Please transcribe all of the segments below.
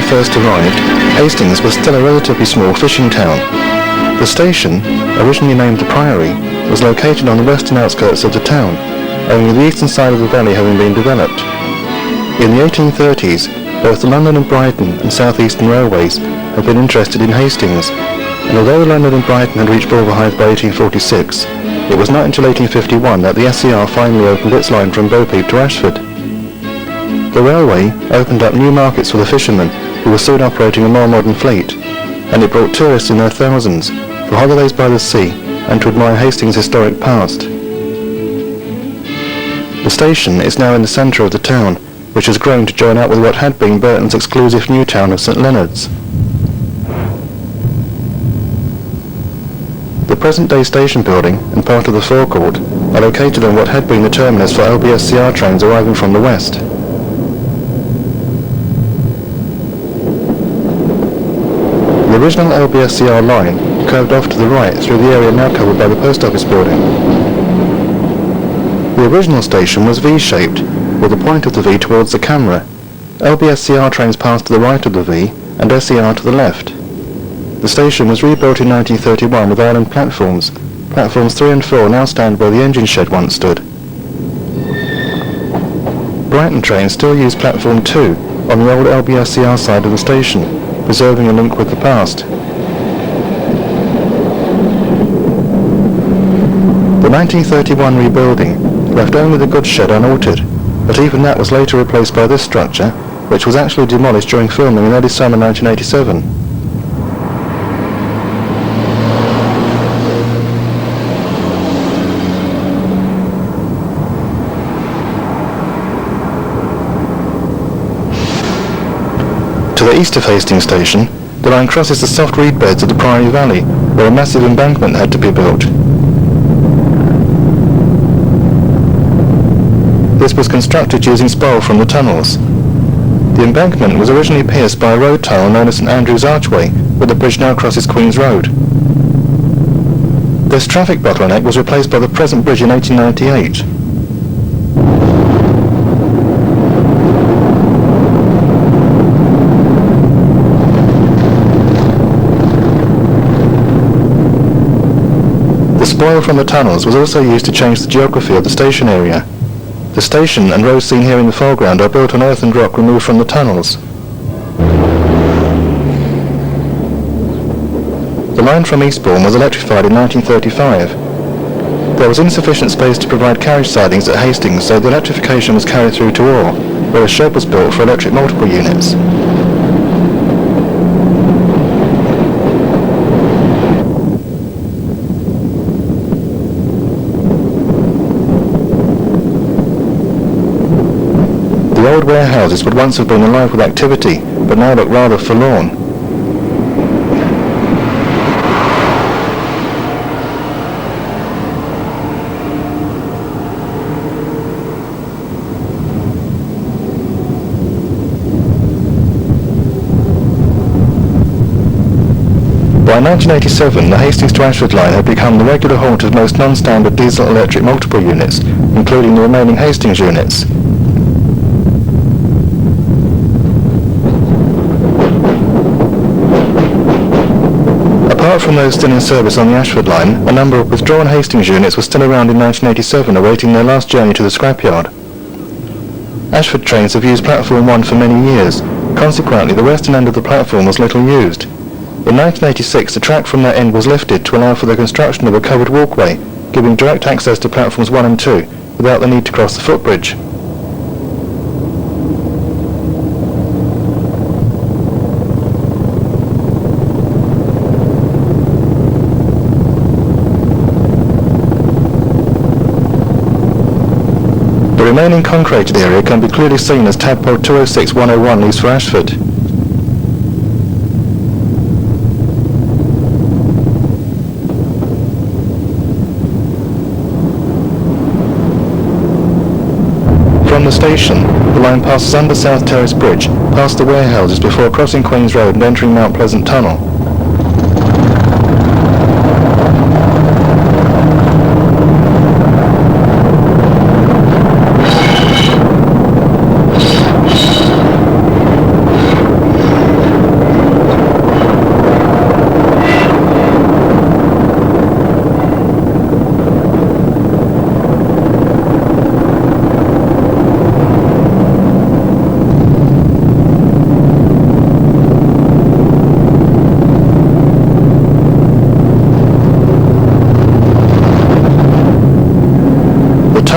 first arrived, Hastings was still a relatively small fishing town. The station, originally named the Priory, was located on the western outskirts of the town, only the eastern side of the valley having been developed. In the 1830s, both the London and Brighton and South Eastern Railways had been interested in Hastings, and although London and Brighton had reached Bulverhithe by 1846, it was not until 1851 that the SER finally opened its line from Bo Peep to Ashford. The railway opened up new markets for the fishermen, who were soon operating a more modern fleet, and it brought tourists in their thousands for holidays by the sea and to admire Hastings' historic past. The station is now in the centre of the town, which has grown to join up with what had been Burton's exclusive new town of St Leonard's. The present-day station building and part of the forecourt are located on what had been the terminus for LBSCR trains arriving from the west. The original LBSCR line curved off to the right through the area now covered by the post office building. The original station was V-shaped, with the point of the V towards the camera. LBSCR trains passed to the right of the V and SER to the left. The station was rebuilt in 1931 with island platforms. Platforms 3 and 4 now stand where the engine shed once stood. Brighton trains still use platform 2 on the old LBSCR side of the station, preserving a link with the past. The 1931 rebuilding left only the goods shed unaltered, but even that was later replaced by this structure, which was actually demolished during filming in early summer 1987. To the east of Hastings Station, the line crosses the soft reed beds of the Priory Valley, where a massive embankment had to be built. This was constructed using spoil from the tunnels. The embankment was originally pierced by a road tile known as St Andrew's Archway, where the bridge now crosses Queen's Road. This traffic bottleneck was replaced by the present bridge in 1898. The spoil from the tunnels was also used to change the geography of the station area. The station and roads seen here in the foreground are built on earth and rock removed from the tunnels. The line from Eastbourne was electrified in 1935. There was insufficient space to provide carriage sidings at Hastings, so the electrification was carried through to Orr, where a shed was built for electric multiple units. The old warehouses would once have been alive with activity, but now look rather forlorn. By 1987, the Hastings to Ashford line had become the regular halt of most non-standard diesel-electric multiple units, including the remaining Hastings units. Apart from those still in service on the Ashford line, a number of withdrawn Hastings units were still around in 1987 awaiting their last journey to the scrapyard. Ashford trains have used platform 1 for many years, consequently the western end of the platform was little used. In 1986 the track from that end was lifted to allow for the construction of a covered walkway, giving direct access to platforms 1 and 2 without the need to cross the footbridge. The remaining concreted area can be clearly seen as Tadpole 206-101 leaves for Ashford. From the station, the line passes under South Terrace Bridge, past the warehouses before crossing Queen's Road and entering Mount Pleasant Tunnel.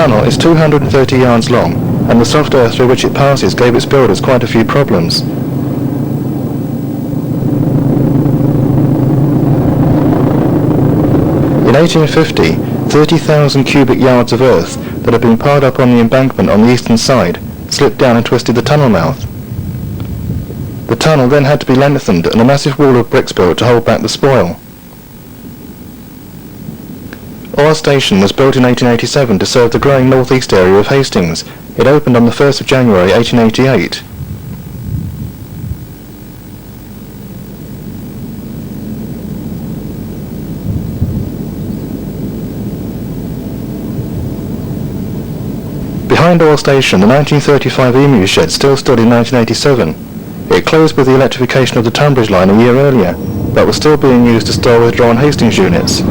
tunnel is 230 yards long, and the soft earth through which it passes gave its builders quite a few problems. In 1850, 30,000 cubic yards of earth that had been piled up on the embankment on the eastern side slipped down and twisted the tunnel mouth. The tunnel then had to be lengthened and a massive wall of bricks built to hold back the spoil. Our station was built in 1887 to serve the growing northeast area of Hastings. It opened on the 1st of January 1888. Behind Oil Station, the 1935 Emu shed still stood in 1987. It closed with the electrification of the Tunbridge line a year earlier, but was still being used to store withdrawn Hastings units.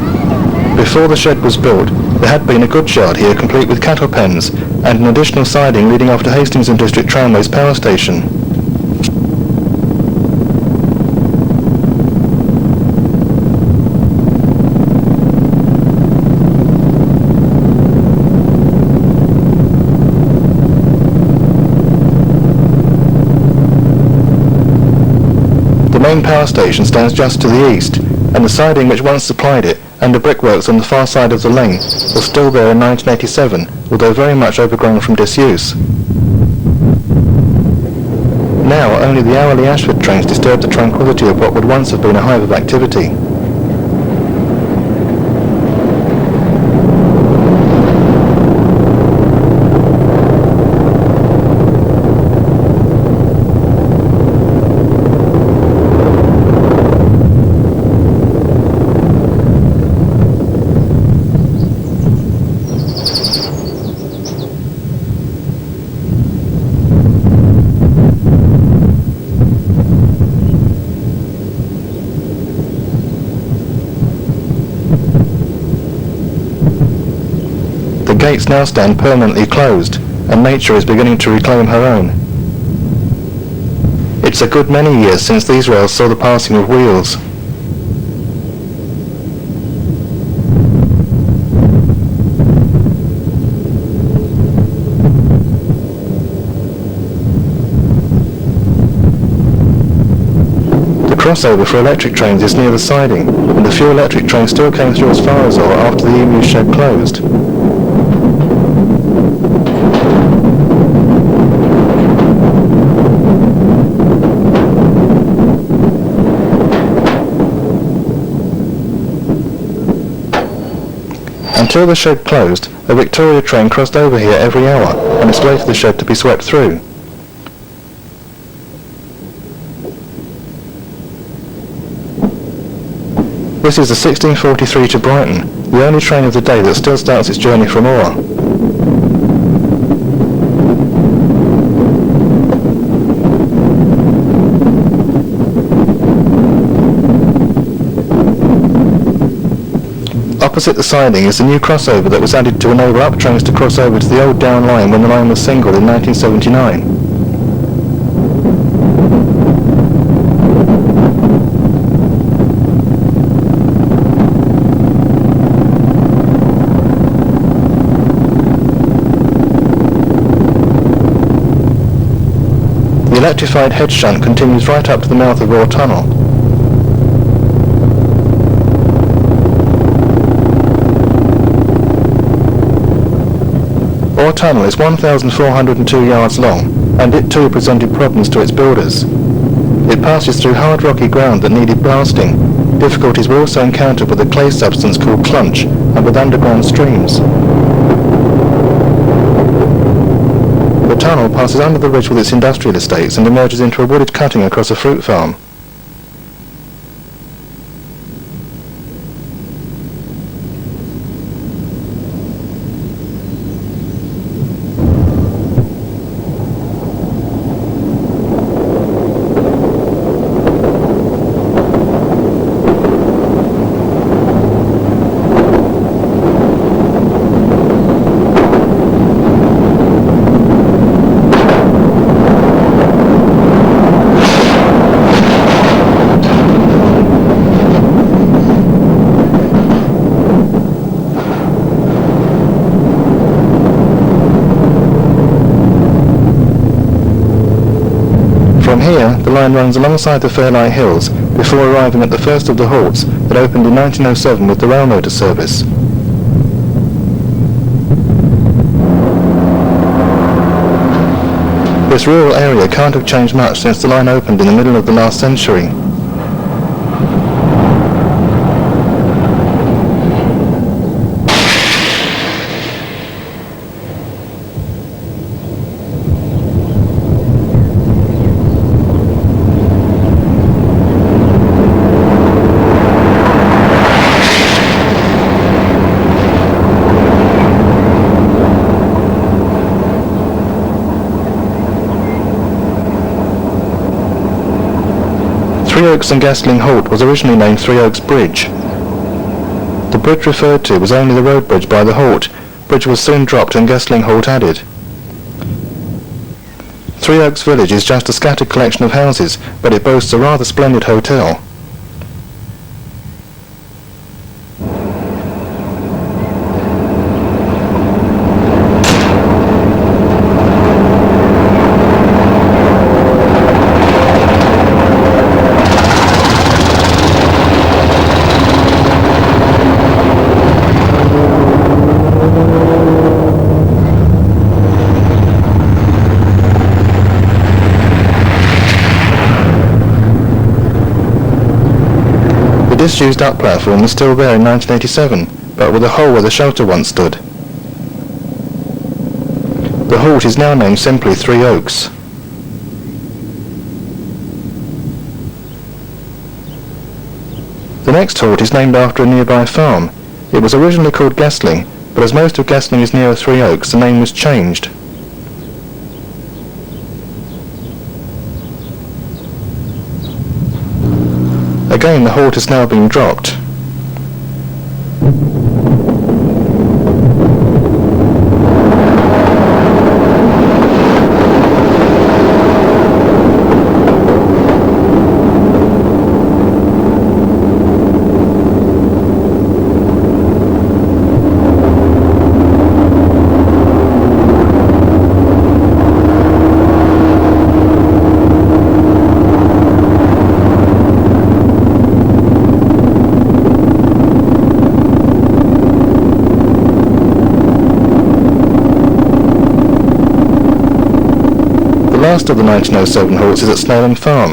Before the shed was built, there had been a goods yard here complete with cattle pens, and an additional siding leading off to Hastings and District Tramways power station. The main power station stands just to the east, and the siding which once supplied it and the brickworks on the far side of the lane was still there in 1987, although very much overgrown from disuse. Now only the hourly Ashford trains disturb the tranquillity of what would once have been a hive of activity. The gates now stand permanently closed, and nature is beginning to reclaim her own. It's a good many years since these rails saw the passing of wheels. The crossover for electric trains is near the siding, and the few electric trains still came through as far as or after the Emu shed closed. Until the shed closed, a Victoria train crossed over here every hour, and it's waited for the shed to be swept through. This is the 1643 to Brighton, the only train of the day that still starts its journey from Oare. Opposite the siding is the new crossover that was added to enable up trains to cross over to the old down line when the line was single in 1979. The electrified head shunt continues right up to the mouth of Oare Tunnel. Oare Tunnel is 1,402 yards long, and it too presented problems to its builders. It passes through hard rocky ground that needed blasting. Difficulties were also encountered with a clay substance called clunch, and with underground streams. The tunnel passes under the ridge with its industrial estates and emerges into a wooded cutting across a fruit farm. From here, the line runs alongside the Fairlight Hills before arriving at the first of the halts that opened in 1907 with the rail motor service. This rural area can't have changed much since the line opened in the middle of the last century. Three Oaks and Gastling Halt was originally named Three Oaks Bridge. The bridge referred to was only the road bridge by the halt. Bridge was soon dropped and Gastling Halt added. Three Oaks Village is just a scattered collection of houses, but it boasts a rather splendid hotel. The disused up platform is still there in 1987, but with a hole where the shelter once stood. The halt is now named simply Three Oaks. The next halt is named after a nearby farm. It was originally called Gastling, but as most of Gastling is near Three Oaks, the name was changed. Again, the halt has now been dropped. The last of the 1907 halts is at Snelham Farm.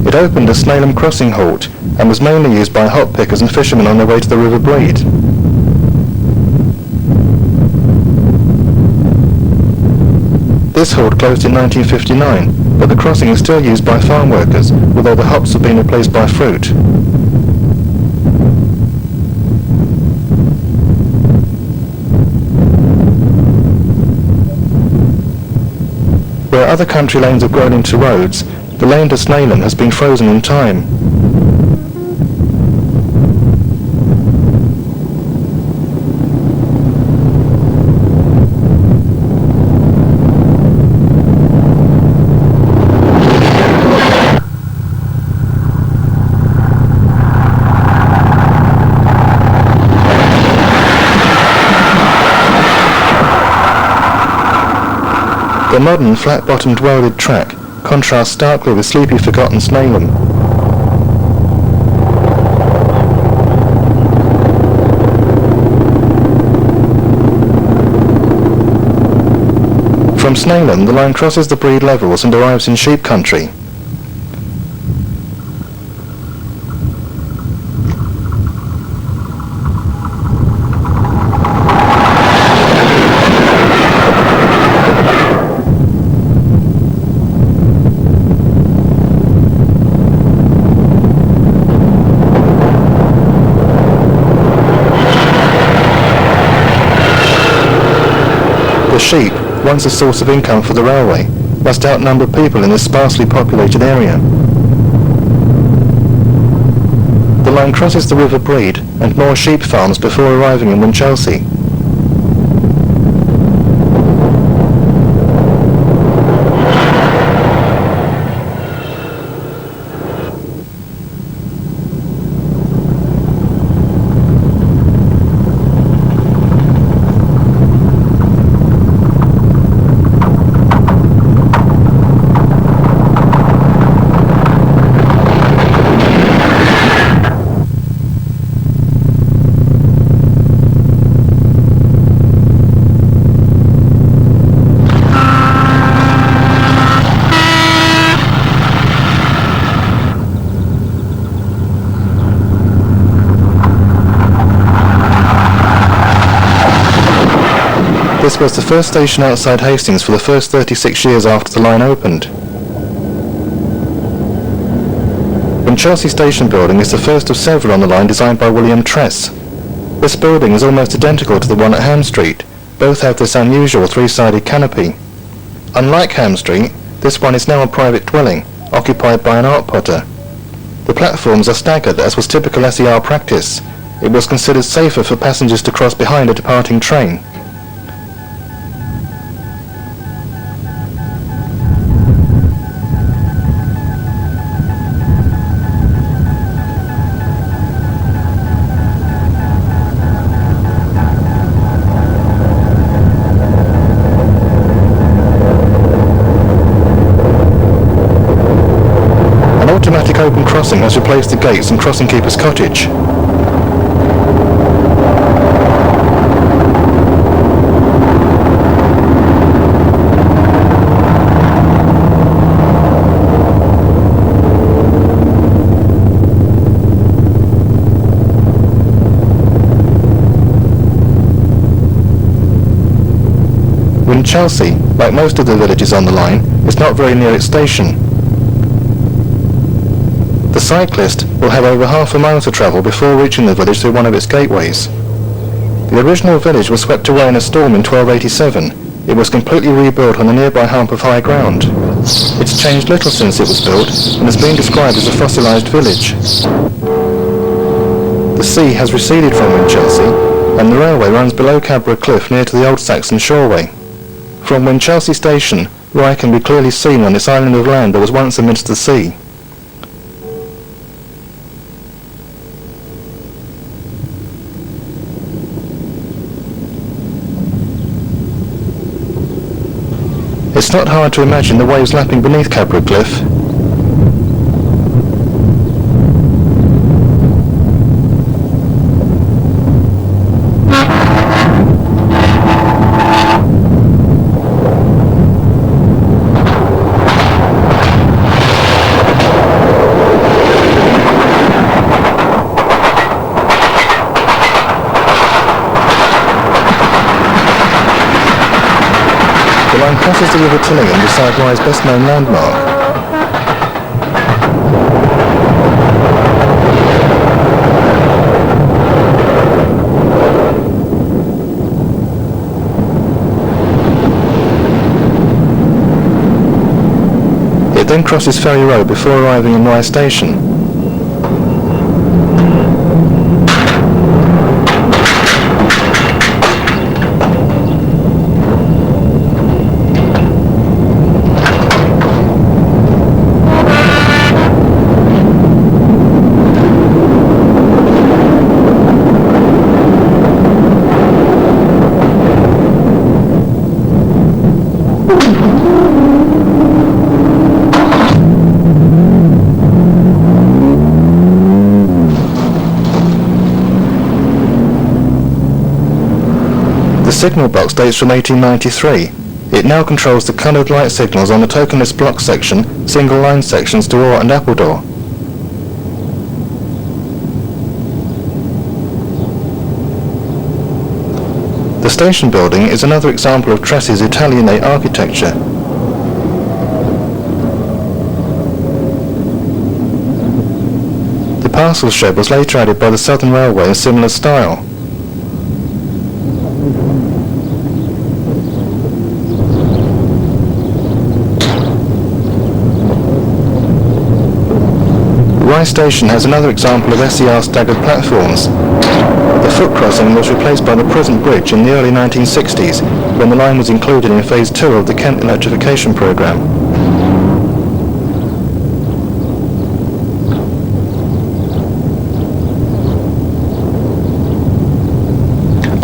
It opened as Snelham Crossing Halt and was mainly used by hop pickers and fishermen on their way to the River Breed. This halt closed in 1959, but the crossing is still used by farm workers, although the hops have been replaced by fruit. Where other country lanes have grown into roads, the lane to Snelham has been frozen in time. The modern, flat-bottomed, welded track contrasts starkly with sleepy, forgotten Snelham. From Snelham, the line crosses the Breed levels and arrives in sheep country. The sheep, once a source of income for the railway, must outnumber people in this sparsely populated area. The line crosses the River Breed and more sheep farms before arriving in Winchelsea. This was the first station outside Hastings for the first 36 years after the line opened. Winchelsea Station Building is the first of several on the line designed by William Tress. This building is almost identical to the one at Ham Street. Both have this unusual three-sided canopy. Unlike Ham Street, this one is now a private dwelling, occupied by an art potter. The platforms are staggered, as was typical SER practice. It was considered safer for passengers to cross behind a departing train. Automatic open crossing has replaced the gates and crossing keeper's cottage. Winchelsea, like most of the villages on the line, is not very near its station. The cyclist will have over half a mile to travel before reaching the village through one of its gateways. The original village was swept away in a storm in 1287. It was completely rebuilt on the nearby hump of high ground. It's changed little since it was built and has been described as a fossilised village. The sea has receded from Winchelsea and the railway runs below Cadborough Cliff near to the Old Saxon Shoreway. From Winchelsea Station, Rye can be clearly seen on this island of land that was once amidst the sea. It's not hard to imagine the waves lapping beneath Cadborough Cliff. The line crosses the River Tillingham beside Rye's best-known landmark. It then crosses Ferry Road before arriving in Rye Station. The signal box dates from 1893. It now controls the coloured light signals on the tokenless block section, single line sections to Orr and Appledore. The station building is another example of Tress's Italianate architecture. The parcels shed was later added by the Southern Railway in similar style. Rye Station has another example of SER staggered platforms. The foot crossing was replaced by the present bridge in the early 1960s, when the line was included in Phase 2 of the Kent electrification programme.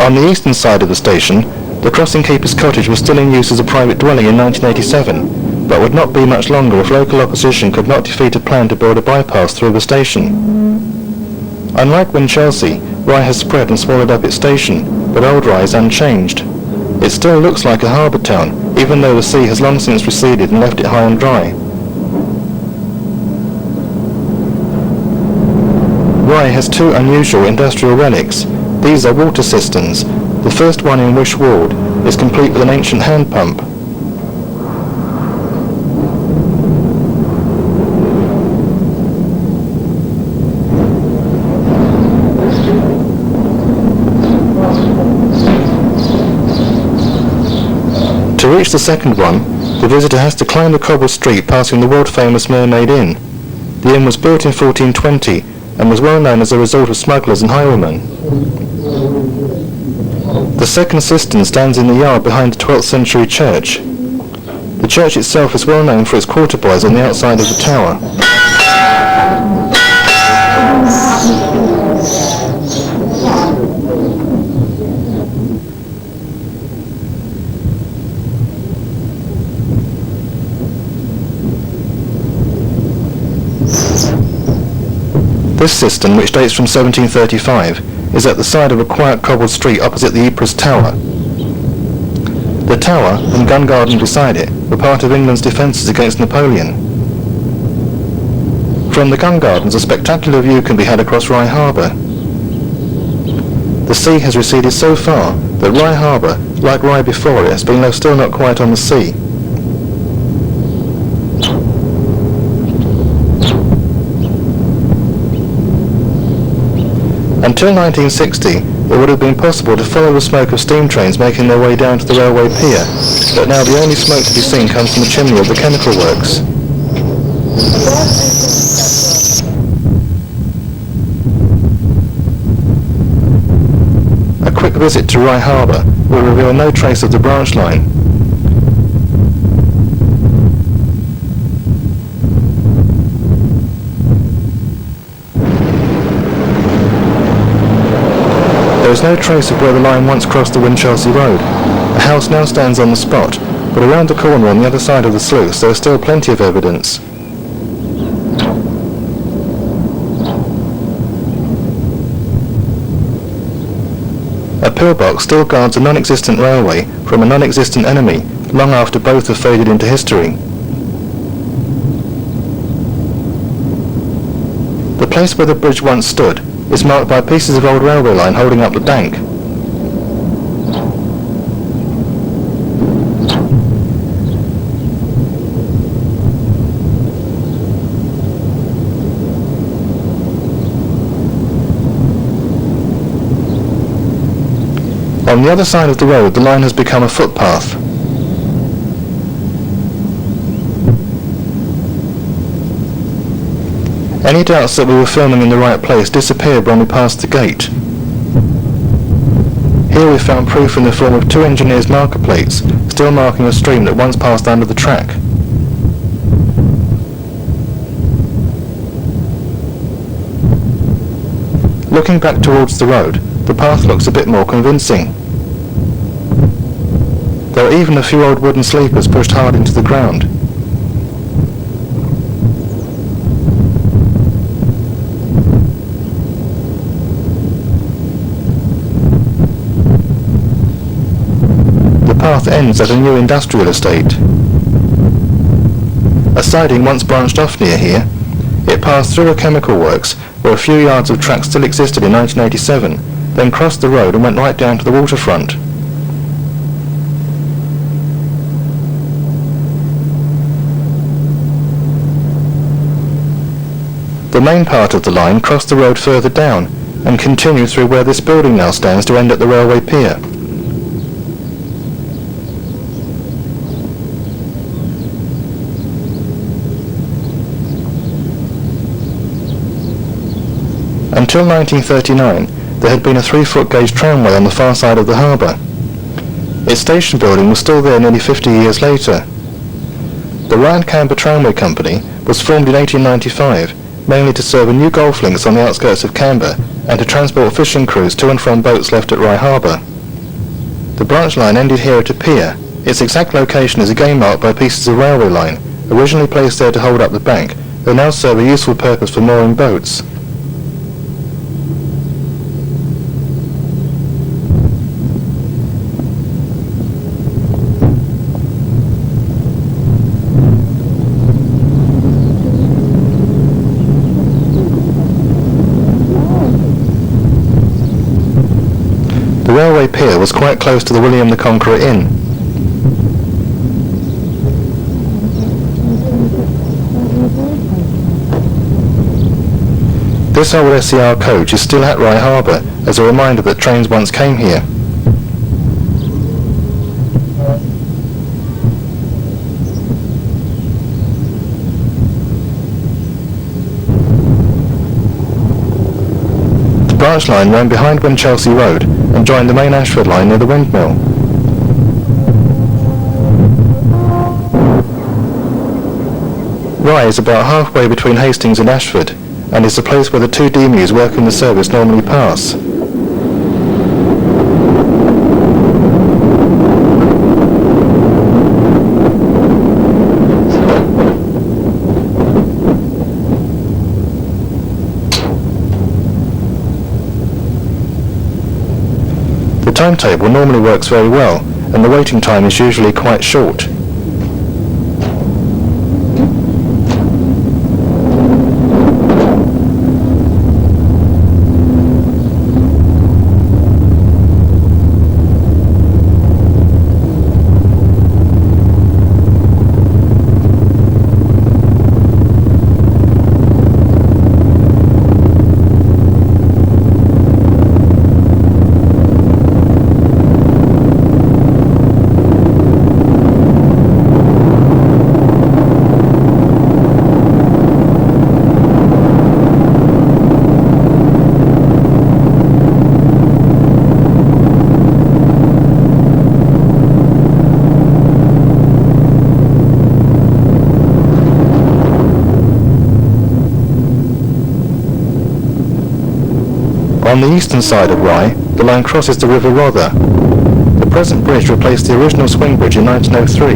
On the eastern side of the station, the crossing keeper's cottage was still in use as a private dwelling in 1987. But would not be much longer if local opposition could not defeat a plan to build a bypass through the station. Unlike Winchelsea, Rye has spread and swallowed up its station, but Old Rye is unchanged. It still looks like a harbour town, even though the sea has long since receded and left it high and dry. Rye has two unusual industrial relics. These are water cisterns. The first one in Wish Ward is complete with an ancient hand pump. To reach the second one, the visitor has to climb the cobbled street passing the world-famous Mermaid Inn. The inn was built in 1420 and was well known as a resort of smugglers and highwaymen. The second cistern stands in the yard behind the 12th century church. The church itself is well known for its quarter boys on the outside of the tower. This cistern, which dates from 1735, is at the side of a quiet cobbled street opposite the Ypres Tower. The tower and gun garden beside it were part of England's defences against Napoleon. From the gun gardens a spectacular view can be had across Rye Harbour. The sea has receded so far that Rye Harbour, like Rye before it, has been left still not quite on the sea. Until 1960, it would have been possible to follow the smoke of steam trains making their way down to the railway pier, but now the only smoke to be seen comes from the chimney of the chemical works. A quick visit to Rye Harbour will reveal no trace of the branch line. There is no trace of where the line once crossed the Winchelsea Road. A house now stands on the spot, but around the corner on the other side of the sluice there is still plenty of evidence. A pillbox still guards a non-existent railway from a non-existent enemy, long after both have faded into history. The place where the bridge once stood is marked by pieces of old railway line holding up the bank. On the other side of the road, the line has become a footpath. Any doubts that we were filming in the right place disappeared when we passed the gate. Here we found proof in the form of two engineers' marker plates, still marking a stream that once passed under the track. Looking back towards the road, the path looks a bit more convincing. There are even a few old wooden sleepers pushed hard into the ground. The path ends at a new industrial estate. A siding once branched off near here. It passed through a chemical works where a few yards of track still existed in 1987, then crossed the road and went right down to the waterfront. The main part of the line crossed the road further down and continued through where this building now stands to end at the railway pier. Until 1939, there had been a 3-foot gauge tramway on the far side of the harbour. Its station building was still there nearly 50 years later. The Ryan Camber Tramway Company was formed in 1895, mainly to serve a new golf links on the outskirts of Canberra and to transport fishing crews to and from boats left at Rye Harbour. The branch line ended here at a pier. Its exact location is again marked by pieces of railway line, originally placed there to hold up the bank, that now serve a useful purpose for mooring boats. The railway pier here was quite close to the William the Conqueror Inn. This old SER coach is still at Rye Harbour as a reminder that trains once came here. The branch line ran behind Winchelsea Road and joined the main Ashford line near the windmill. Rye is about halfway between Hastings and Ashford, and is the place where the two demus working the service normally pass. The timetable normally works very well, and the waiting time is usually quite short. On the eastern side of Rye, the line crosses the River Rother. The present bridge replaced the original swing bridge in 1903.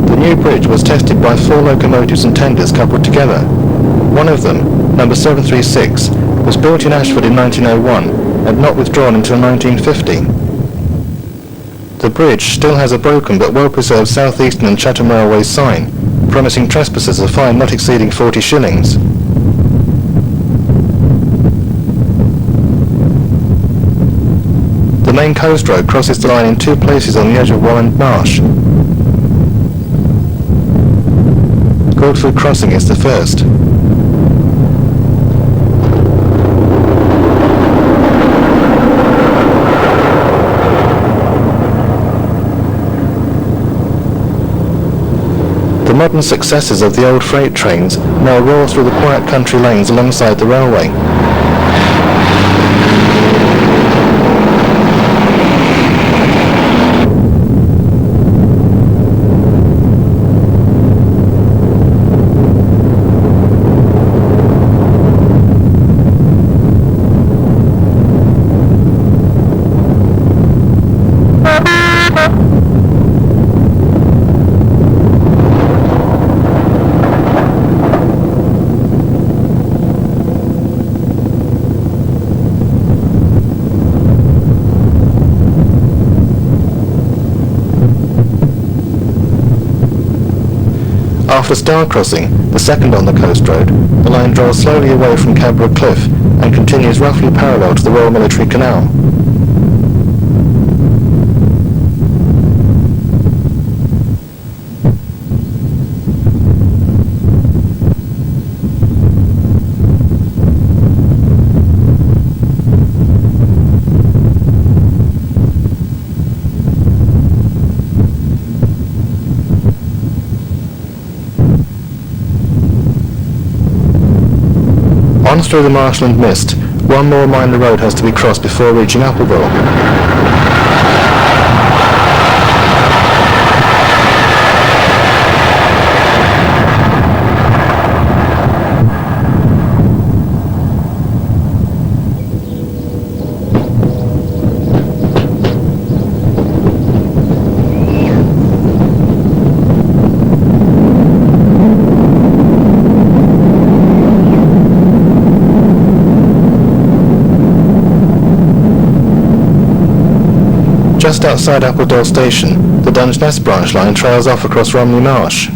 The new bridge was tested by 4 locomotives and tenders coupled together. One of them, number 736, was built in Ashford in 1901 and not withdrawn until 1950. The bridge still has a broken but well-preserved South Eastern and Chatham Railway sign, promising trespassers a fine not exceeding 40 shillings. The main coast road crosses the line in 2 places on the edge of Warren Marsh. Goldfield Crossing is the first. The modern successors of the old freight trains now roar through the quiet country lanes alongside the railway. After Star Crossing, the second on the coast road, the line draws slowly away from Cadborough Cliff and continues roughly parallel to the Royal Military Canal. Once through the marshland mist, one more minor road has to be crossed before reaching Appleville. Just outside Appledore Station, the Dungeness branch line trails off across Romney Marsh.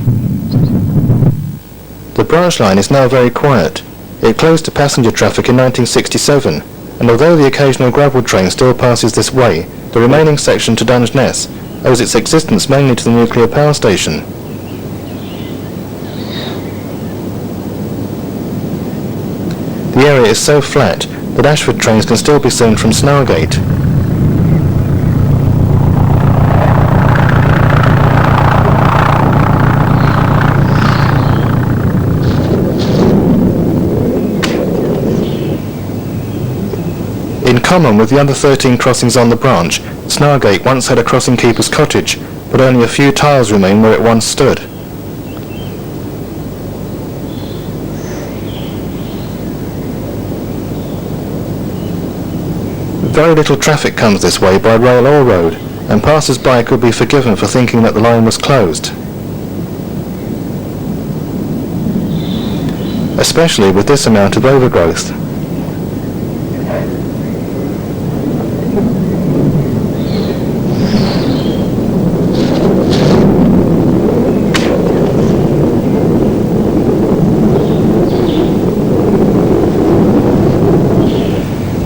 The branch line is now very quiet. It closed to passenger traffic in 1967 and although the occasional gravel train still passes this way, the remaining section to Dungeness owes its existence mainly to the nuclear power station. The area is so flat that Ashford trains can still be seen from Snargate. In common with the other 13 crossings on the branch, Snargate once had a crossing keeper's cottage, but only a few tiles remain where it once stood. Very little traffic comes this way by rail or road, and passers-by could be forgiven for thinking that the line was closed. Especially with this amount of overgrowth.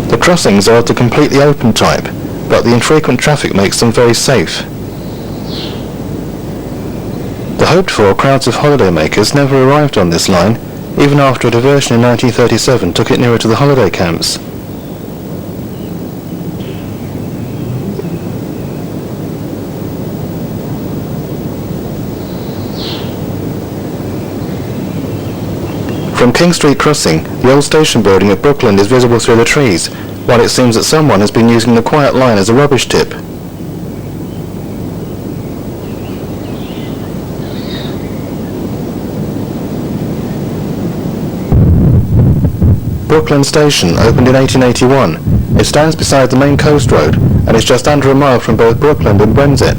The crossings are of the completely open type, but the infrequent traffic makes them very safe. The hoped-for crowds of holidaymakers never arrived on this line, even after a diversion in 1937 took it nearer to the holiday camps. From King Street Crossing, the old station building at Brookland is visible through the trees, while it seems that someone has been using the quiet line as a rubbish tip. Brookland Station opened in 1881. It stands beside the main coast road and is just under a mile from both Brookland and Brenzett.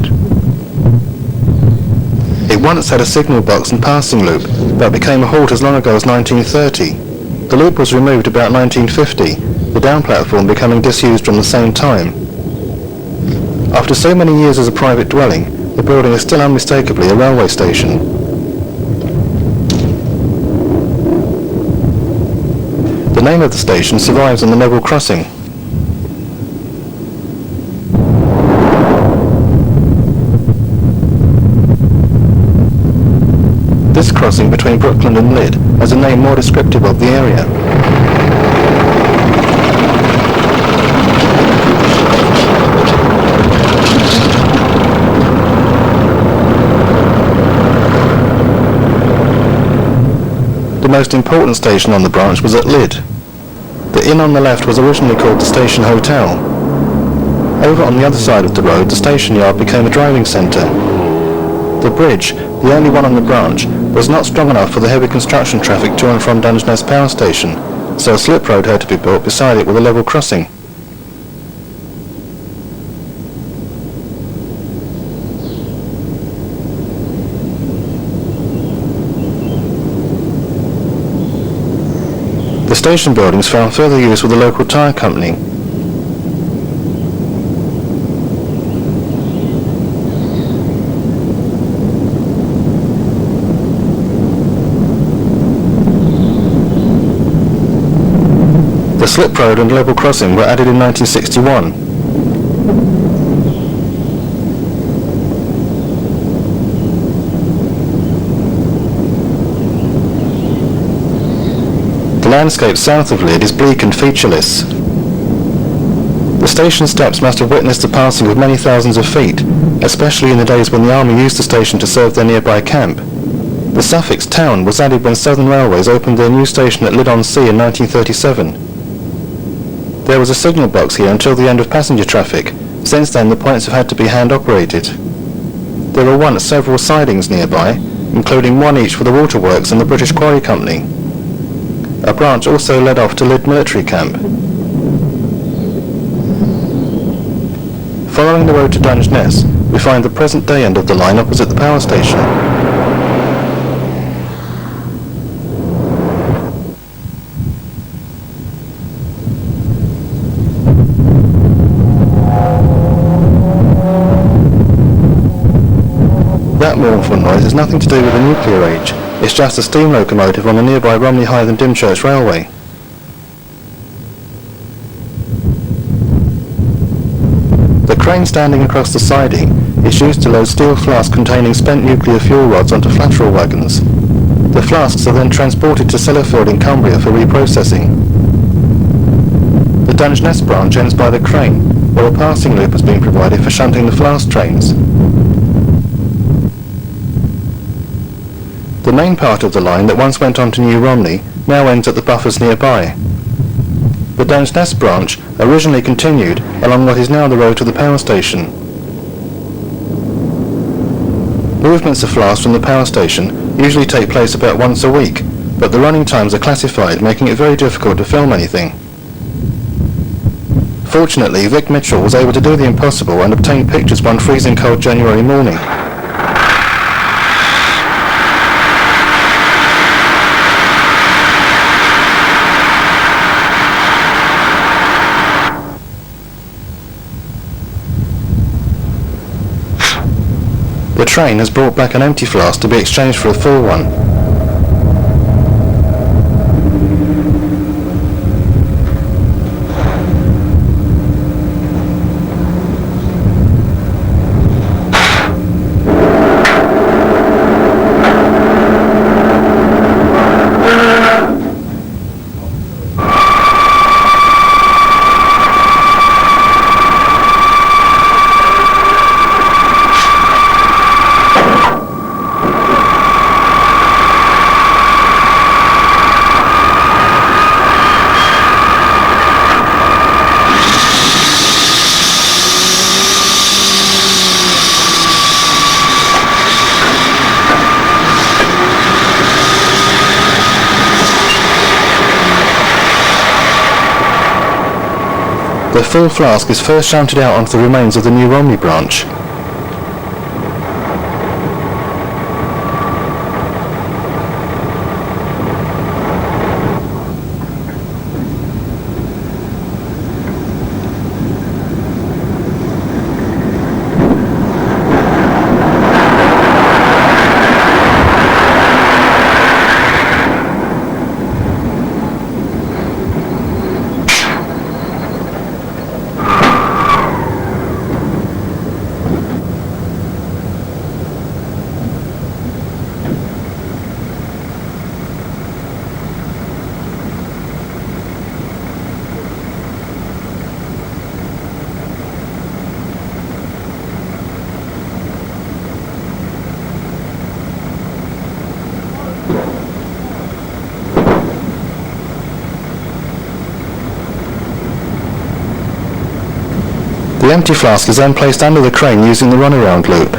It once had a signal box and passing loop, but became a halt as long ago as 1930. The loop was removed about 1950, the down platform becoming disused from the same time. After so many years as a private dwelling, the building is still unmistakably a railway station. The name of the station survives on the level crossing. This crossing between Brookland and Lydd has a name more descriptive of the area. The most important station on the branch was at Lydd. The inn on the left was originally called the Station Hotel. Over on the other side of the road, the station yard became a driving centre. The bridge, the only one on the branch, was not strong enough for the heavy construction traffic to and from Dungeness Power Station, so a slip road had to be built beside it with a level crossing. The station buildings found further use with the local tyre company. The slip road and level crossing were added in 1961. The landscape south of Lydd is bleak and featureless. The station steps must have witnessed the passing of many thousands of feet, especially in the days when the army used the station to serve their nearby camp. The suffix town was added when Southern Railways opened their new station at Lydd-on-Sea in 1937. There was a signal box here until the end of passenger traffic. Since then the points have had to be hand-operated. There were once several sidings nearby, including one each for the waterworks and the British Quarry Company. A branch also led off to Lydd Military Camp. Following the road to Dungeness, we find the present-day end of the line opposite the power station. That mournful noise has nothing to do with the nuclear age. It's just a steam locomotive on the nearby Romney Hythe and Dymchurch Railway. crane standing across the siding is used to load steel flasks containing spent nuclear fuel rods onto lateral wagons. The flasks are then transported to Sellafield in Cumbria for reprocessing. The Dungeness branch ends by the crane, where a passing loop has been provided for shunting the flask trains. The main part of the line that once went on to New Romney now ends at the buffers nearby. The Dungeness branch originally continued along what is now the road to the power station. Movements of flasks from the power station usually take place about once a week, but the running times are classified, making it very difficult to film anything. Fortunately, Vic Mitchell was able to do the impossible and obtain pictures one freezing cold January morning. The train has brought back an empty flask to be exchanged for a full one. The full flask is first shunted out onto the remains of the New Romney branch. The empty flask is then placed under the crane using the runaround loop.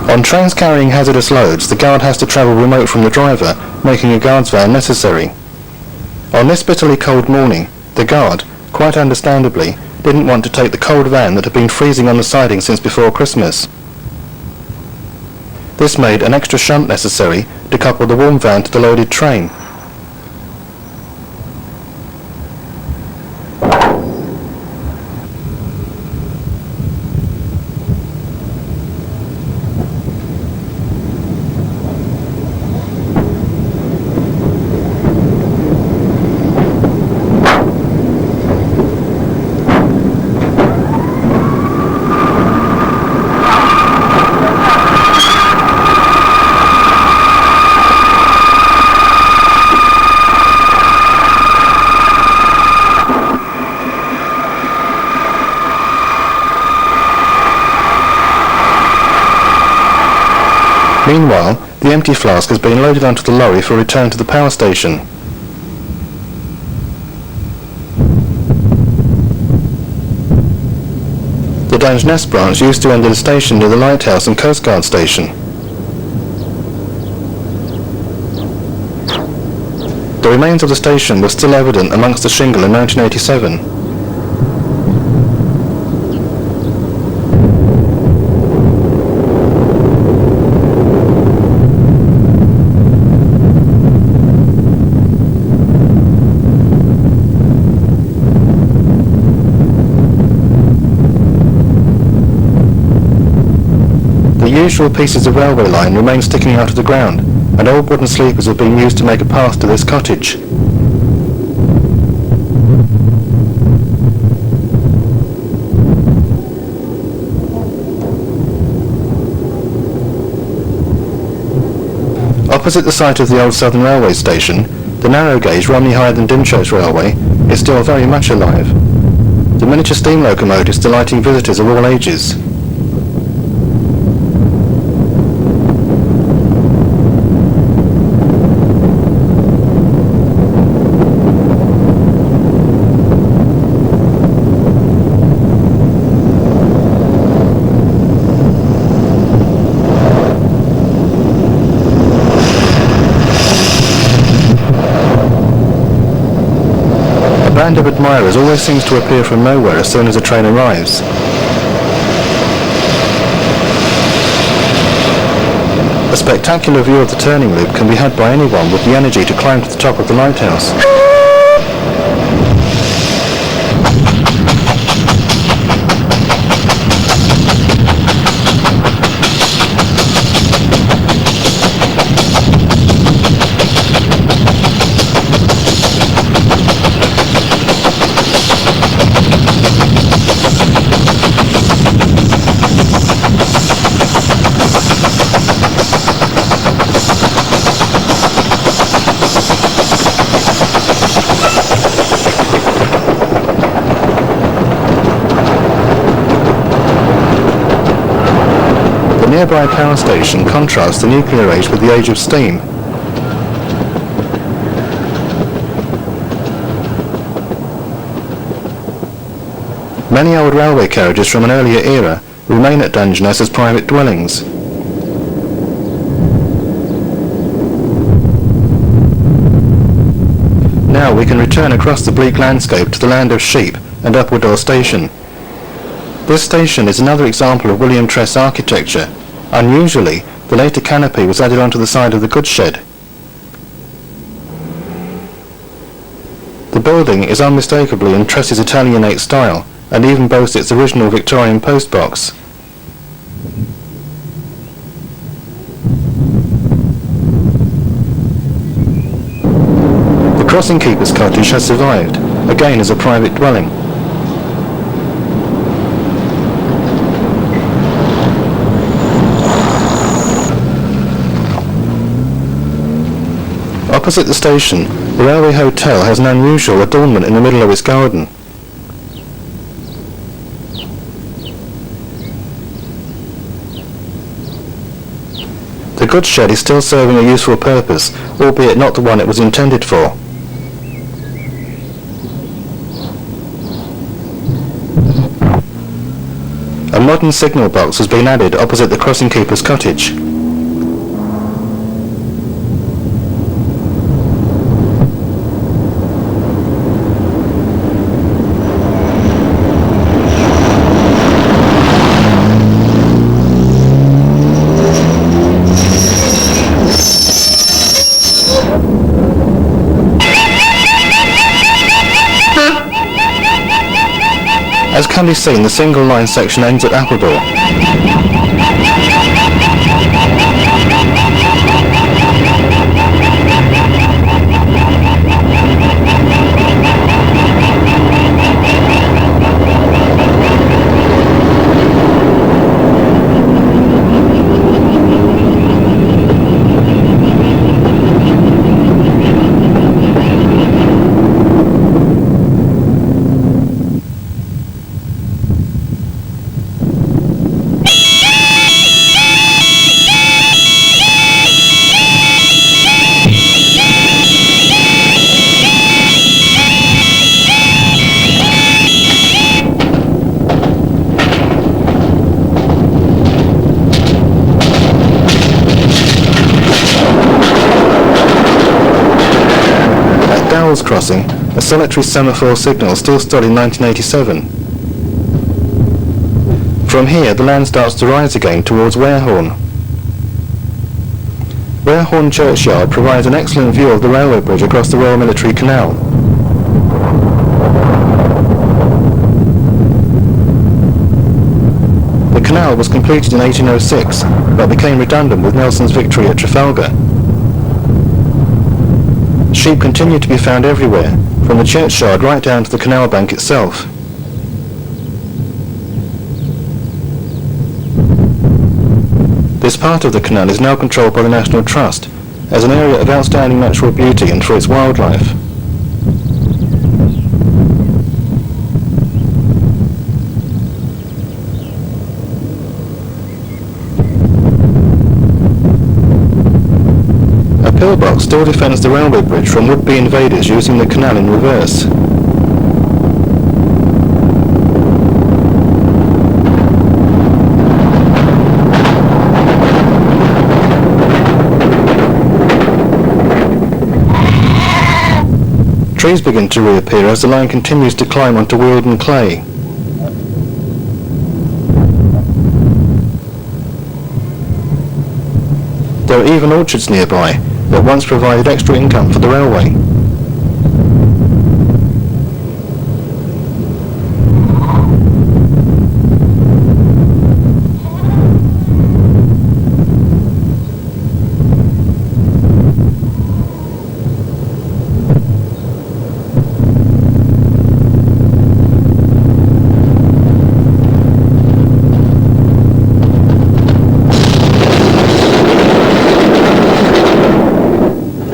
On trains carrying hazardous loads, the guard has to travel remote from the driver, making a guard's van necessary. On this bitterly cold morning, the guard, quite understandably, didn't want to take the cold van that had been freezing on the siding since before Christmas. This made an extra shunt necessary to couple the warm van to the loaded train. Meanwhile, the empty flask has been loaded onto the lorry for return to the power station. The Dungeness branch used to end at a station near the lighthouse and coastguard station. The remains of the station were still evident amongst the shingle in 1987. The usual pieces of railway line remain sticking out of the ground, and old wooden sleepers have been used to make a path to this cottage. Opposite the site of the old Southern Railway station, the narrow gauge Romney Hythe and Dymchurch Railway is still very much alive. The miniature steam locomotives delighting visitors of all ages. A band of admirers always seems to appear from nowhere as soon as a train arrives. A spectacular view of the turning loop can be had by anyone with the energy to climb to the top of the lighthouse. The nearby power station contrasts the nuclear age with the age of steam. Many old railway carriages from an earlier era remain at Dungeness as private dwellings. Now we can return across the bleak landscape to the land of sheep and Upwardore Station. This station is another example of William Tress architecture. Unusually, the later canopy was added onto the side of the goods shed. The building is unmistakably in Tress's Italianate style, and even boasts its original Victorian post box. The crossing keeper's cottage has survived, again as a private dwelling. Opposite the station, the Railway Hotel has an unusual adornment in the middle of its garden. The goods shed is still serving a useful purpose, albeit not the one it was intended for. A modern signal box has been added opposite the crossing keeper's cottage. As can be seen, the single line section ends at Appledore. Knowles crossing, a solitary semaphore signal still stood in 1987. From here, the land starts to rise again towards Warehorn. Warehorn Churchyard provides an excellent view of the railway bridge across the Royal Military Canal. The canal was completed in 1806, but became redundant with Nelson's victory at Trafalgar. Sheep continue to be found everywhere, from the churchyard right down to the canal bank itself. This part of the canal is now controlled by the National Trust, as an area of outstanding natural beauty and for its wildlife. A pillbox still defends the railway bridge from would-be invaders using the canal in reverse. Trees begin to reappear as the line continues to climb onto Wealden clay. There are even orchards nearby that once provided extra income for the railway.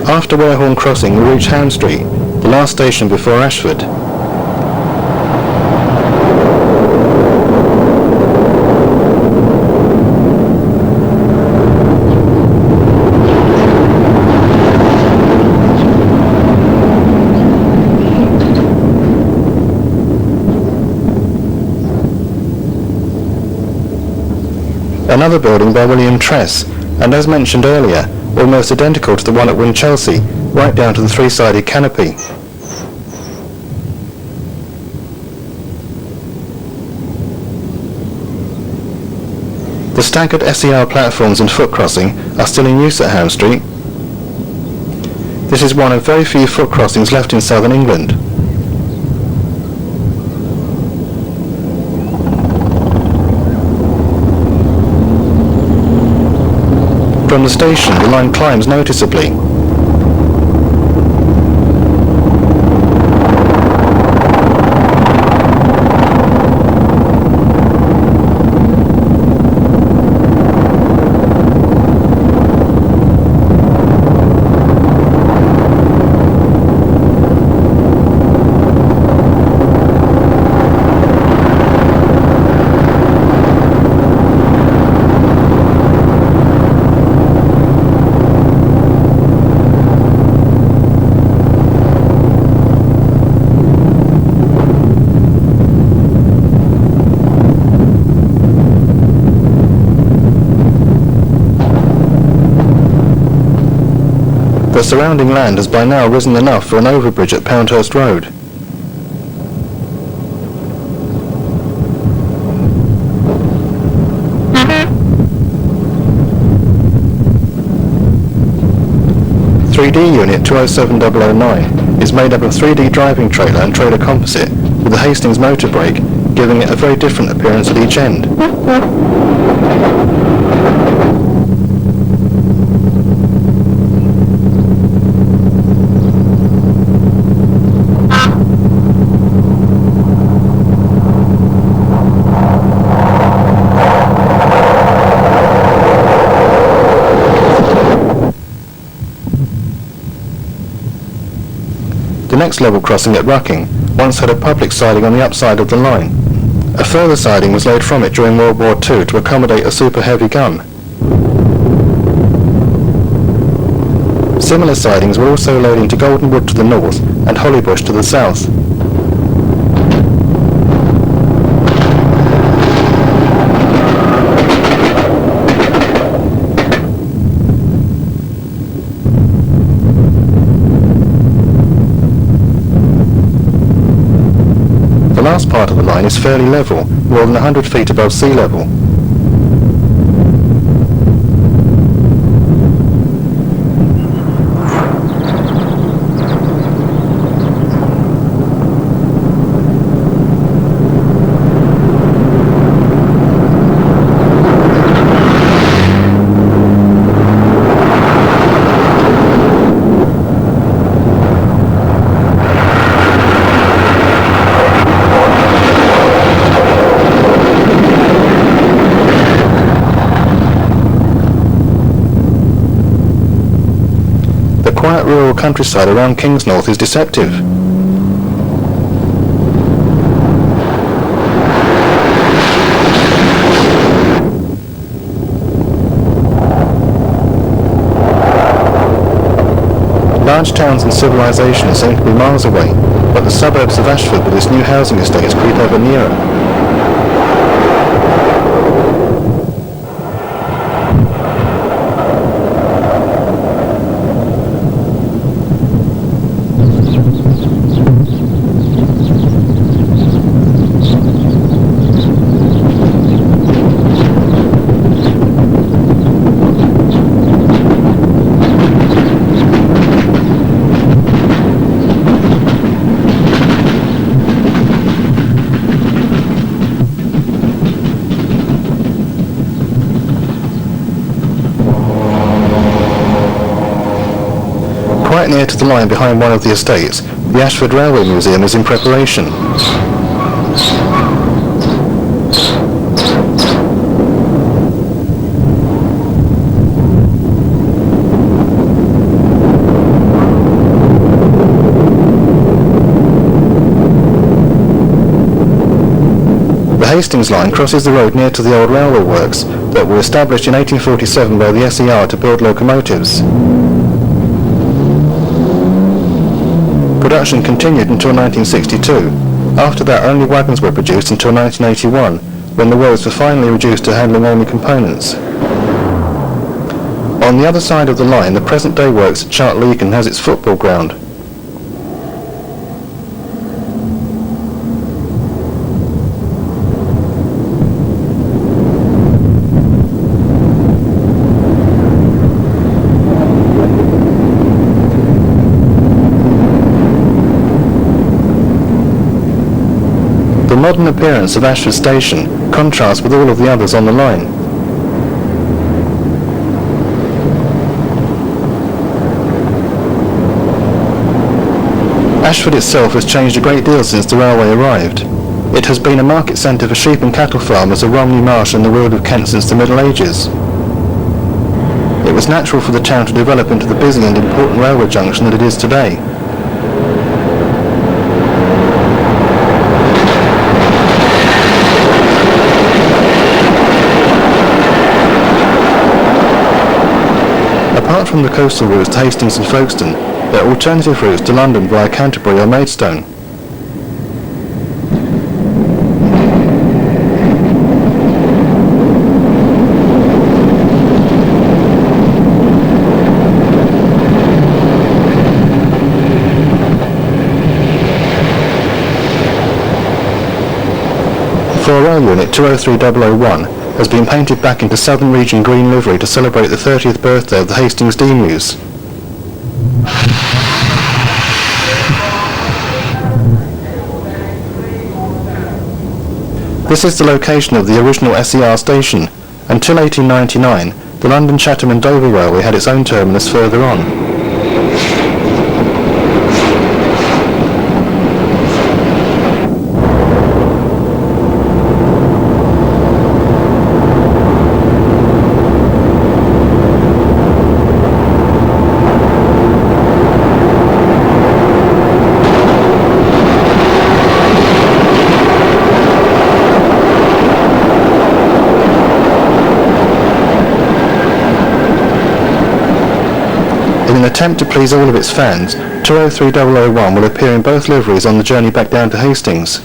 After Warehorn crossing, we reach Ham Street, the last station before Ashford. Another building by William Tress, and as mentioned earlier, almost identical to the one at Winchelsea, right down to the three-sided canopy. The staggered SER platforms and foot crossing are still in use at Ham Street. This is one of very few foot crossings left in southern England. From the station, the line climbs noticeably. The surrounding land has by now risen enough for an overbridge at Poundhurst Road. "3D Unit 207009 is made up of 3D driving trailer and trailer composite with a Hastings motor brake, giving it a very different appearance at each end. The next level crossing at Rucking once had a public siding on the upside of the line. A further siding was laid from it during World War II to accommodate a super heavy gun. Similar sidings were also laid into Goldenwood to the north and Hollybush to the south. part of the line is fairly level, more than 100 feet above sea level. The quiet rural countryside around Kingsnorth is deceptive. Large towns and civilization seem to be miles away, but the suburbs of Ashford with its new housing estates creep ever nearer. Quite near to the line behind one of the estates, the Ashford Railway Museum is in preparation. The Hastings line crosses the road near to the old railway works that were established in 1847 by the SER to build locomotives. Production continued until 1962. After that, only wagons were produced until 1981, when the roads were finally reduced to handling only components. On the other side of the line, the present-day works at Chartleacon has its football ground. The modern appearance of Ashford Station contrasts with all of the others on the line. Ashford itself has changed a great deal since the railway arrived. It has been a market centre for sheep and cattle farmers of Romney Marsh and the Weald of Kent since the Middle Ages. It was natural for the town to develop into the busy and important railway junction that it is today. Apart from the coastal routes to Hastings and Folkestone, there are alternative routes to London via Canterbury or Maidstone. For rail unit 203001 has been painted back into Southern Region green livery to celebrate the 30th birthday of the Hastings Demues. This is the location of the original SER station. Until 1899, the London, Chatham and Dover Railway had its own terminus further on. In an attempt to please all of its fans, 203001 will appear in both liveries on the journey back down to Hastings.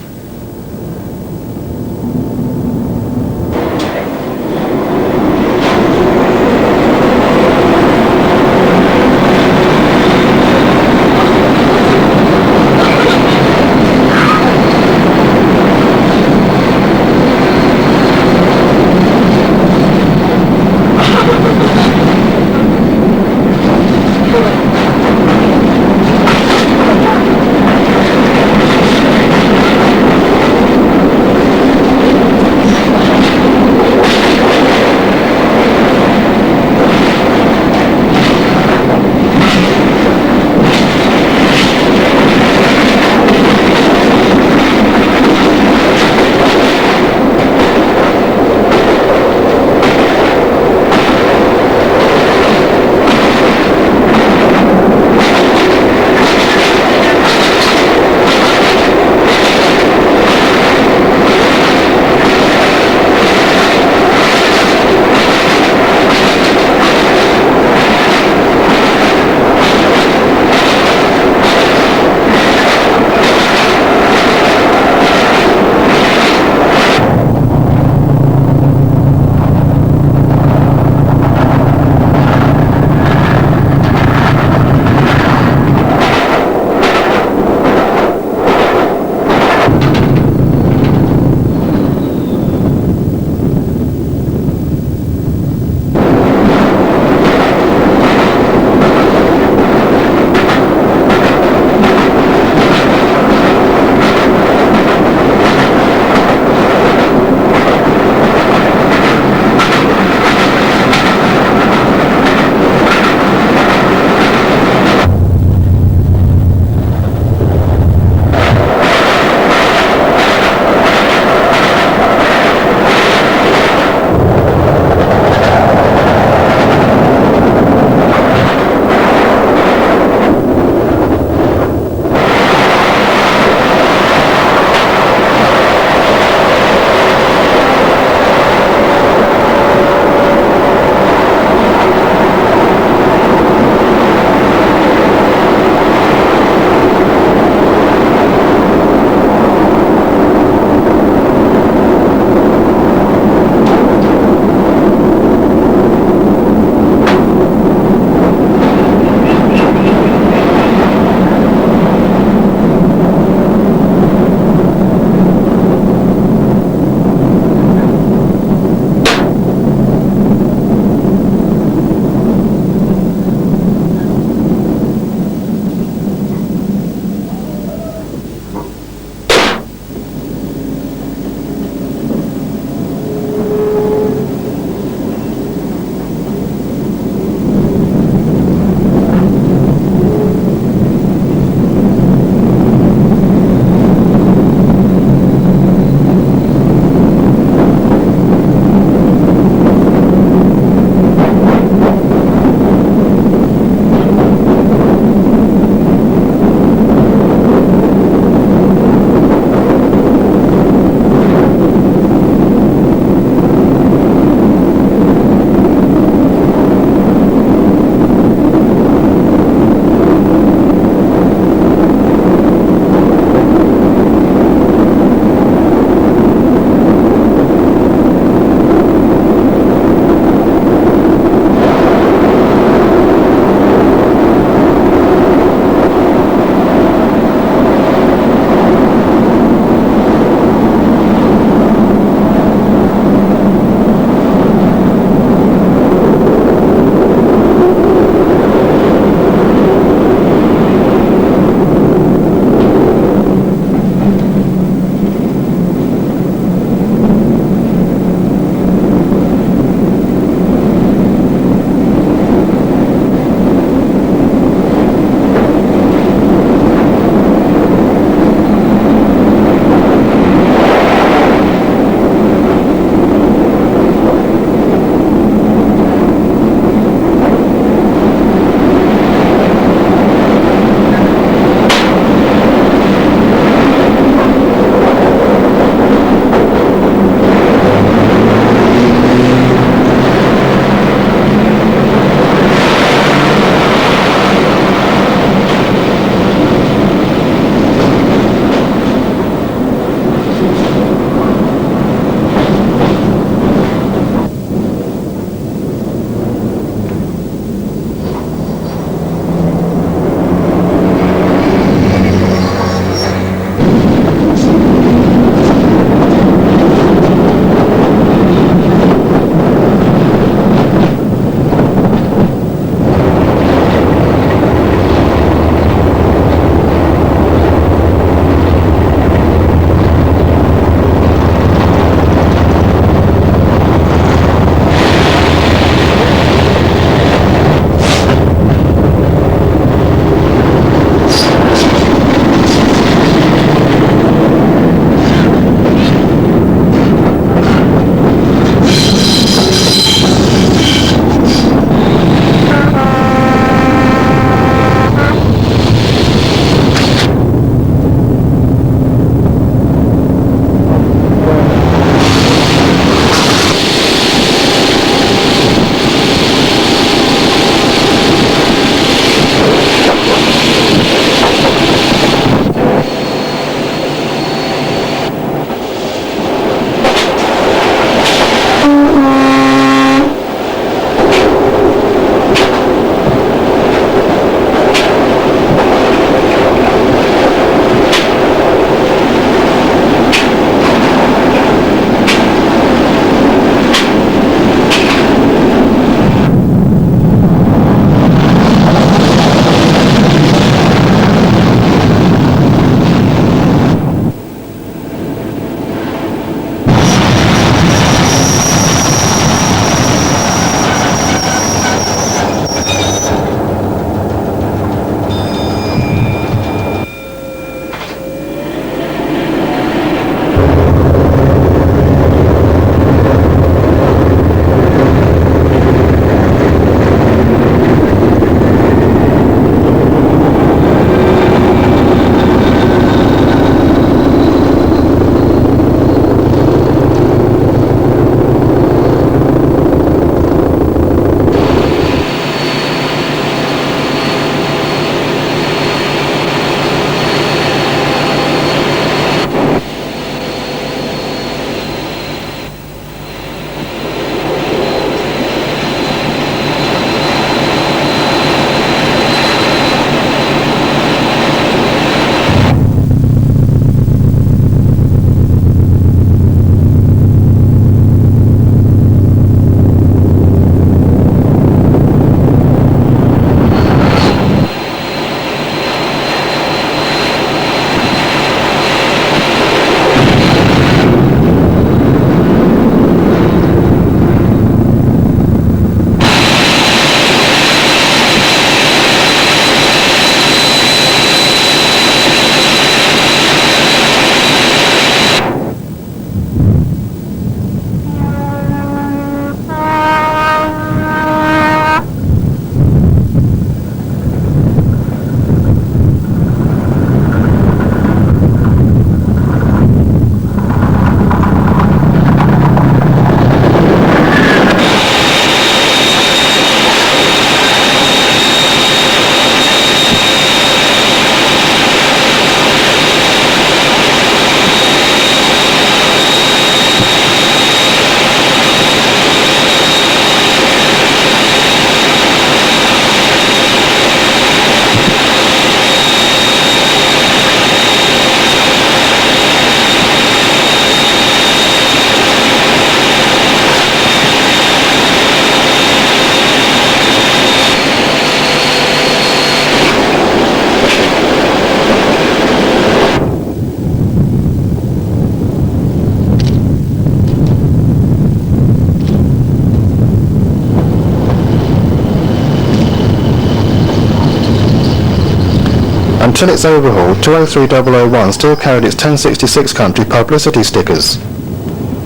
Until its overhaul, 203001 still carried its 1066 country publicity stickers.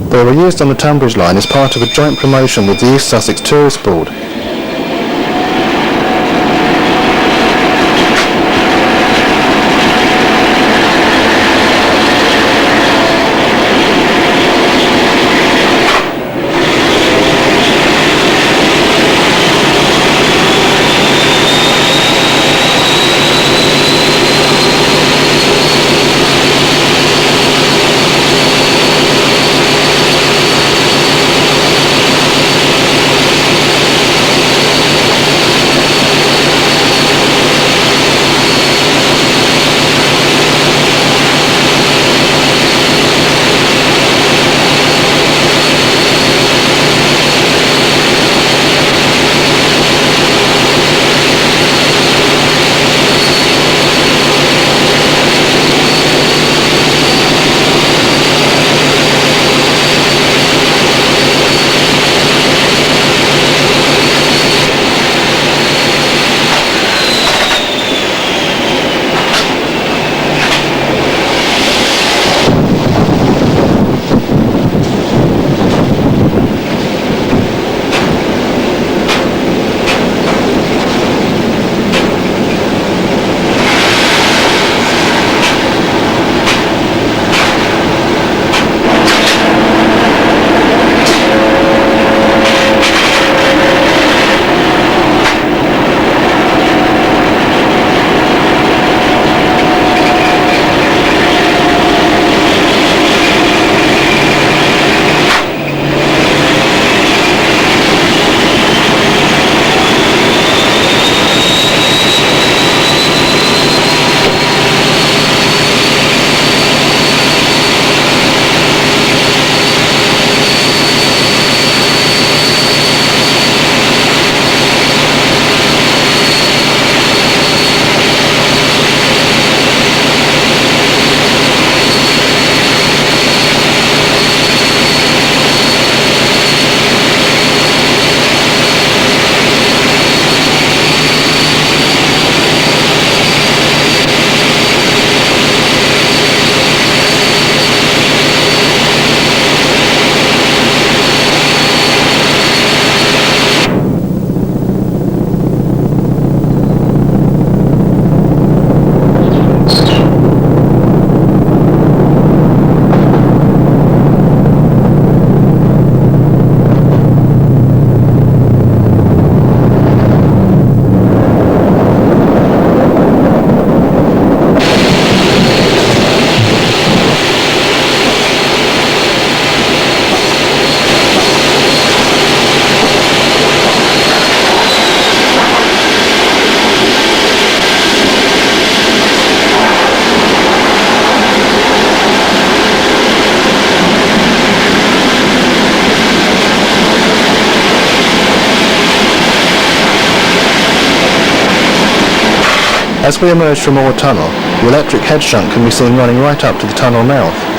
They were used on the Tunbridge line as part of a joint promotion with the East Sussex Tourist Board. As we emerge from Ore Tunnel, the electric head shunt can be seen running right up to the tunnel mouth.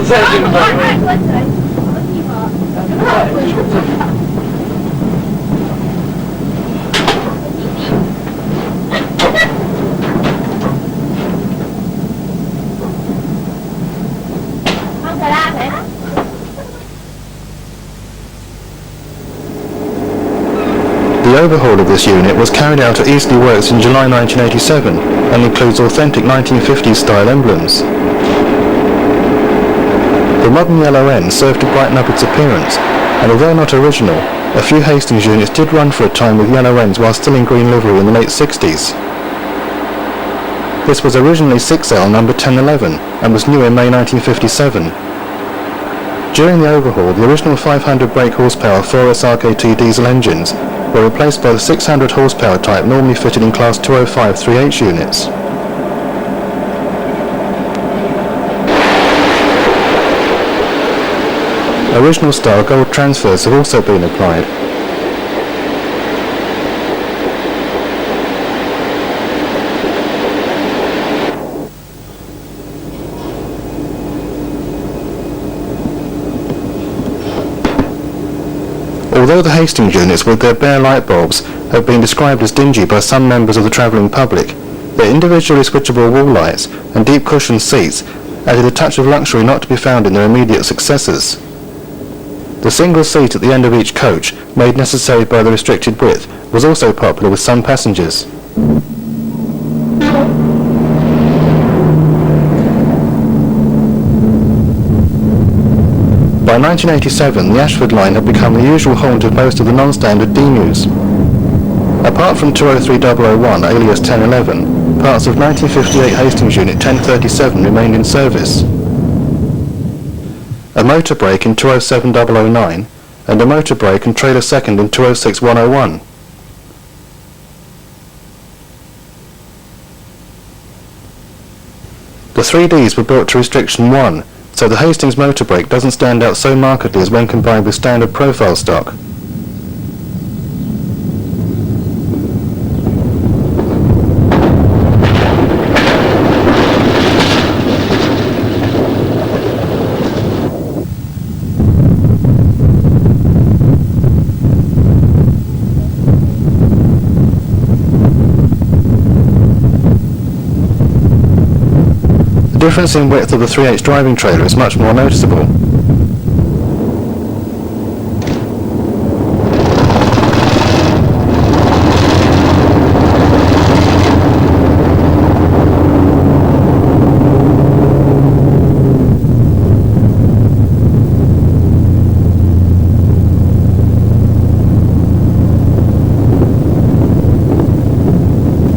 The overhaul of this unit was carried out at Eastleigh Works in July 1987 and includes authentic 1950s style emblems. The modern yellow end served to brighten up its appearance, and although not original, a few Hastings units did run for a time with yellow ends while still in green livery in the late 60s. This was originally 6L number 1011 and was new in May 1957. During the overhaul, the original 500 brake horsepower 4S RKT diesel engines were replaced by the 600 horsepower type normally fitted in Class 205 3H units. Original style gold transfers have also been applied. Although the Hastings units with their bare light bulbs have been described as dingy by some members of the travelling public, their individually switchable wall lights and deep cushioned seats added a touch of luxury not to be found in their immediate successors. The single seat at the end of each coach, made necessary by the restricted width, was also popular with some passengers. By 1987, the Ashford line had become the usual haunt of most of the non-standard D-News. Apart from 203001, alias 1011, parts of 1958 Hastings Unit 1037 remained in service. A motor brake in 207009, and a motor brake and trailer second in 206101. The 3Ds were built to restriction 1, so the Hastings motor brake doesn't stand out so markedly as when combined with standard profile stock. The difference in width of the 3H driving trailer is much more noticeable.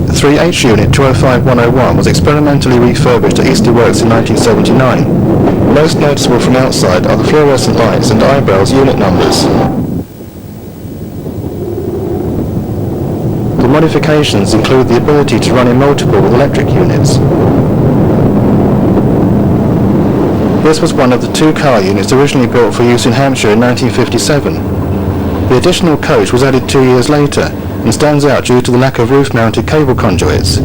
The 3H Unit 205101 was experimentally refurbished at Eastleigh Works in 1979. Most noticeable from outside are the fluorescent lights and eyebrows unit numbers. The modifications include the ability to run in multiple with electric units. This was one of the two car units originally built for use in Hampshire in 1957. The additional coach was added 2 years later and stands out due to the lack of roof-mounted cable conduits.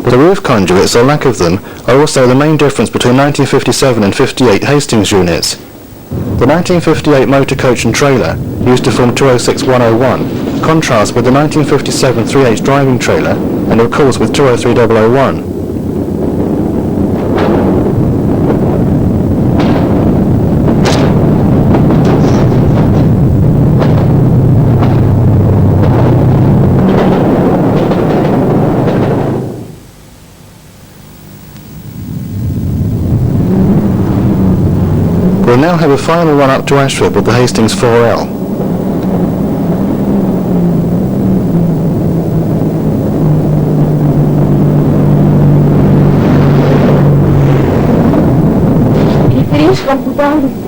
The roof conduits, or lack of them, are also the main difference between 1957 and 58 Hastings units. The 1958 motor coach and trailer, used to form 206101, contrasts with the 1957 3H driving trailer, and of course with 203001. We'll now have a final run up to Ashford with the Hastings 4L. Feliz computador.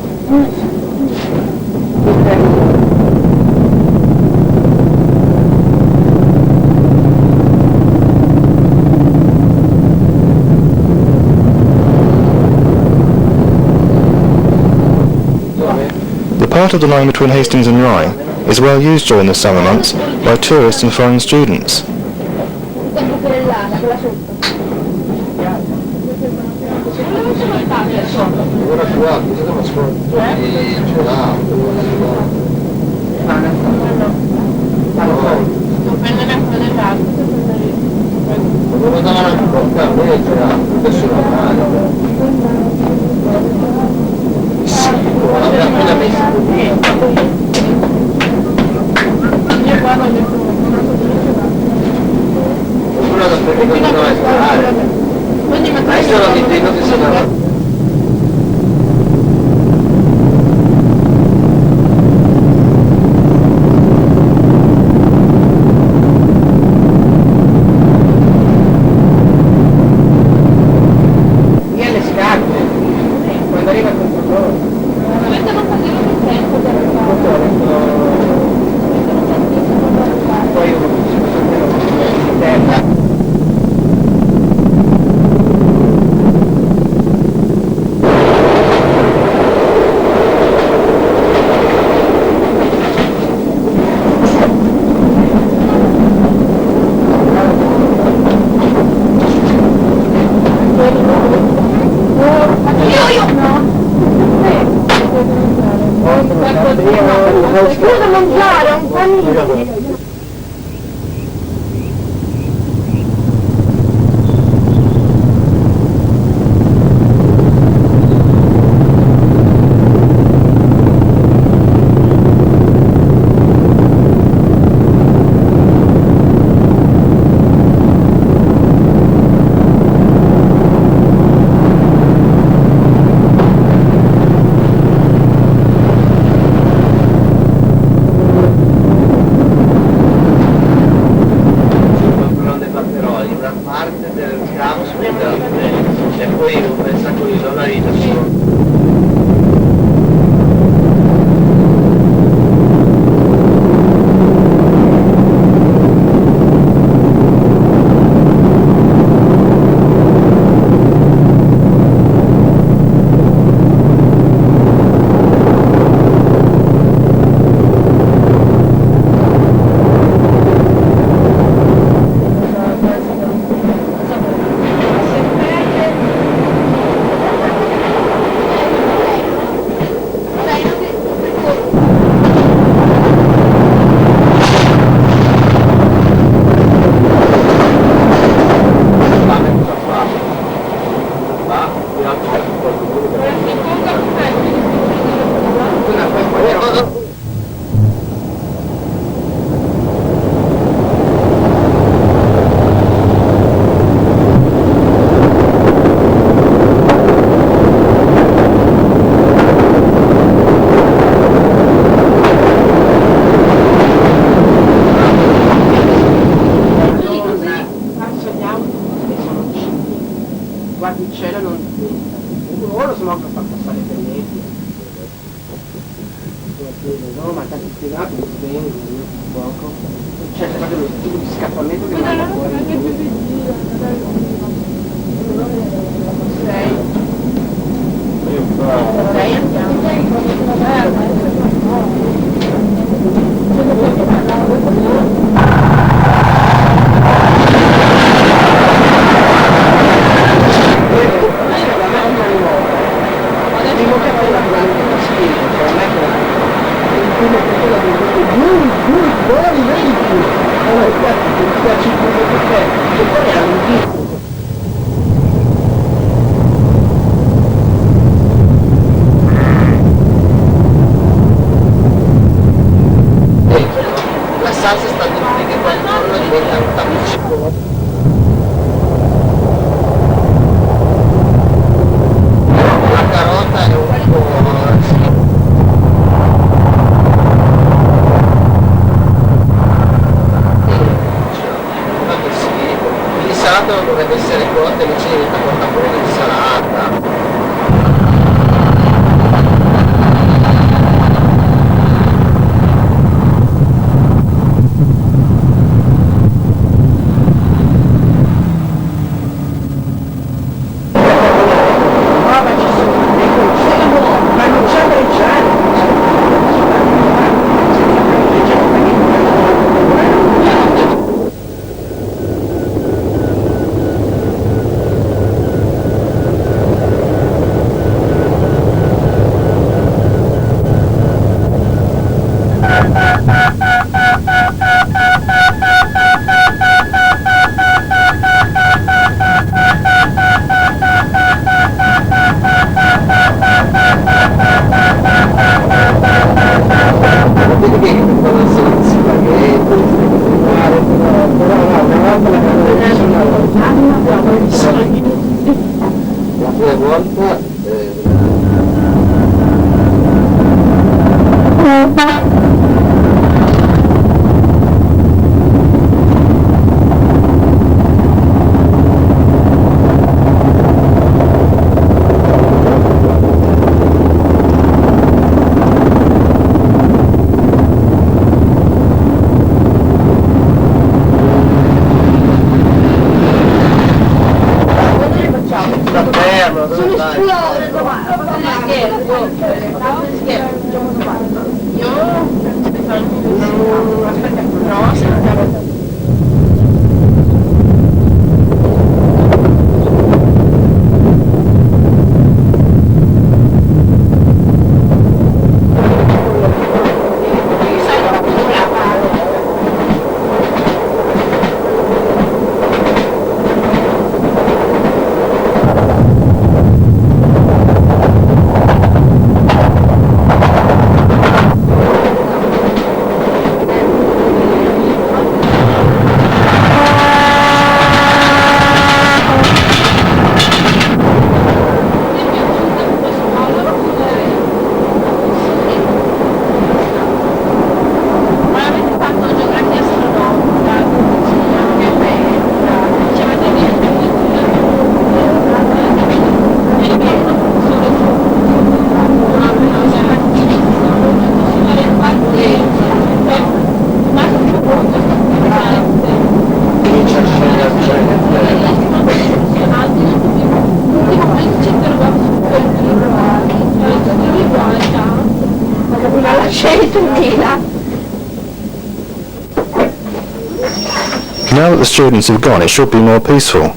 part of the line between Hastings and Rye is well used during the summer months by tourists and foreign students. Scusa, mangiare un panino. Guardi il cielo non loro sono anche a far passare i pennelli. No, ma tanto spiegato, non bene, poco. Cioè c'è proprio lo tipo di scappamento che manda fuori. Sei andiamo. La salsa sta dentro che qualcuno diventa un tapicco. La carota è un po'... L'insalata non dovrebbe essere cotta, invece diventa cotta pure l'insalata. La prima volta Now that the students have gone, it should be more peaceful.